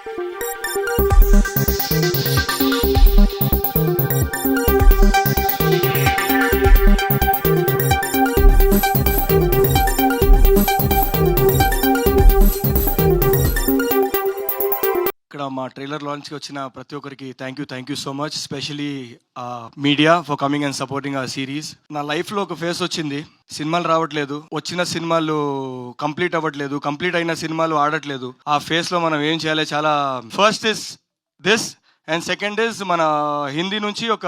ఇక్కడ మా ట్రైలర్ లాంచ్కి వచ్చిన ప్రతి ఒక్కరికి thank you so much, especially media for coming and supporting ఆ సిరీస్. నా లైఫ్లో ఒక ఫేస్ వచ్చింది, సినిమాలు రావట్లేదు, వచ్చిన సినిమాలు కంప్లీట్ అవ్వట్లేదు, కంప్లీట్ అయిన సినిమాలు ఆడట్లేదు. ఆ ఫేస్లో మనం ఏం చేయాలి? చాలా first is this and second is మన హిందీ నుంచి ఒక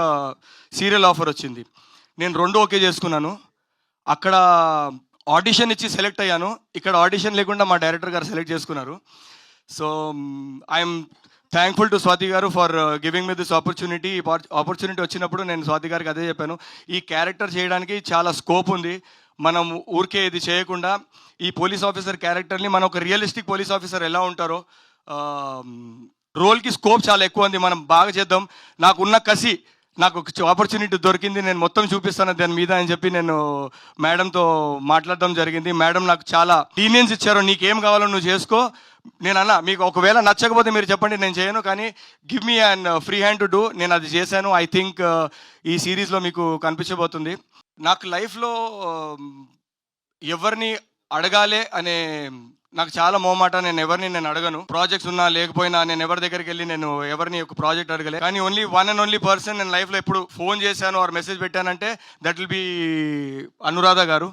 సీరియల్ ఆఫర్ వచ్చింది. నేను రెండు ఓకే చేసుకున్నాను. అక్కడ ఆడిషన్ ఇచ్చి సెలెక్ట్ అయ్యాను, ఇక్కడ ఆడిషన్ లేకుండా మా డైరెక్టర్ గారు సెలెక్ట్ చేసుకున్నారు. So I'm thankful to Swathi గారు for giving me this opportunity. Opportunity వచ్చినప్పుడు నేను స్వాతి గారికి అదే చెప్పాను, ఈ క్యారెక్టర్ చేయడానికి చాలా స్కోప్ ఉంది. మనం ఊరికే ఇది చేయకుండా ఈ పోలీస్ ఆఫీసర్ క్యారెక్టర్ని మనం ఒక రియలిస్టిక్ పోలీస్ ఆఫీసర్ ఎలా ఉంటారో రోల్కి స్కోప్ చాలా ఎక్కువ ఉంది, మనం బాగా చేద్దాం. నాకున్న కసి, నాకు ఒక ఆపర్చునిటీ దొరికింది, నేను మొత్తం చూపిస్తాను దాని మీద అని చెప్పి నేను మేడంతో మాట్లాడడం జరిగింది. మేడం నాకు చాలా లీనియన్స్ ఇచ్చారు, నీకేం కావాలో నువ్వు చేసుకో. నేను అన్నా, మీకు ఒకవేళ నచ్చకపోతే మీరు చెప్పండి, నేను చేయను, కానీ give me and free hand to do. నేను అది చేశాను. ఐ థింక్ ఈ సిరీస్లో మీకు కనిపించబోతుంది. నాకు లైఫ్లో ఎవరిని అడగాలి అనే నాకు చాలా మోమాట. నేను అడగను. ప్రాజెక్ట్స్ ఉన్నా లేకపోయినా నేను ఎవరి దగ్గరికి వెళ్ళి నేను ఎవరిని ఒక ప్రాజెక్ట్ అడగలే. కానీ only one and only person నేను లైఫ్లో ఎప్పుడు ఫోన్ చేశాను ఆర్ మెసేజ్ పెట్టానంటే దట్ విల్ బి అనురాధ గారు.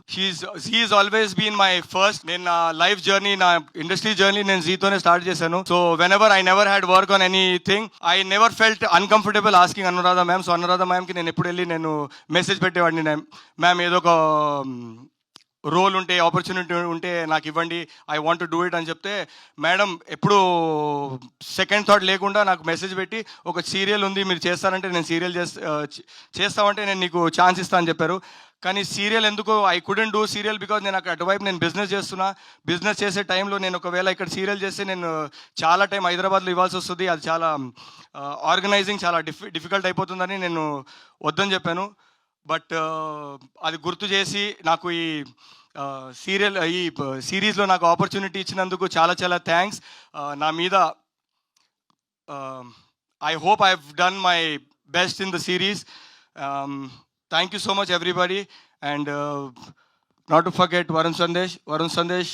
She is always been my first. నేను నా లైఫ్ జర్నీ, నా ఇండస్ట్రీ జర్నీ నేను జీతోనే స్టార్ట్ చేశాను. So whenever I never had work on anything, I never felt uncomfortable asking Anuradha ma'am. So Anuradha మ్యామ్కి నేను ఎప్పుడు వెళ్ళి నేను మెసేజ్ పెట్టేవాడిని, మ్యామ్ ఏదో ఒక రోల్ ఉంటే, ఆపర్చునిటీ ఉంటే నాకు ఇవ్వండి, I want to do it అని చెప్తే మేడం ఎప్పుడు సెకండ్ థాట్ లేకుండా నాకు మెసేజ్ పెట్టి, ఒక సీరియల్ ఉంది మీరు చేస్తారంటే నేను సీరియల్ చేస్తామంటే నేను నీకు ఛాన్స్ ఇస్తా అని చెప్పారు. కానీ సీరియల్ ఎందుకో I couldn't do serial because నేను అక్కడ అటువైపు నేను బిజినెస్ చేస్తున్నా. బిజినెస్ చేసే టైంలో నేను ఒకవేళ ఇక్కడ సీరియల్ చేస్తే నేను చాలా టైం హైదరాబాద్లో ఇవ్వాల్సి వస్తుంది, అది చాలా ఆర్గనైజింగ్ చాలా డిఫికల్ట్ అయిపోతుందని నేను వద్దని చెప్పాను. బట్ అది గుర్తు చేసి నాకు ఈ సిరీస్లో నాకు ఆపర్చునిటీ ఇచ్చినందుకు చాలా చాలా థ్యాంక్స్. నా మీద I hope I have done my best in the series. Thank you so much everybody. And not to forget Varun Sandesh.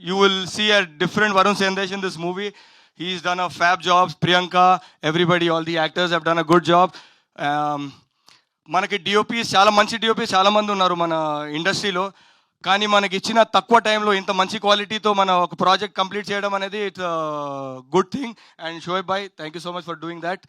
You will see a different Varun Sandesh in this movie. He's done a fab job. Priyanka, everybody, all the actors have done a good job. మనకి DOPs చాలా మంచి DOPs చాలామంది ఉన్నారు మన ఇండస్ట్రీలో, కానీ మనకి ఇచ్చిన తక్కువ టైంలో ఇంత మంచి క్వాలిటీతో మన ఒక ప్రాజెక్ట్ కంప్లీట్ చేయడం అనేది it's good thing. And Shoaib Bhai, thank you so much for doing that.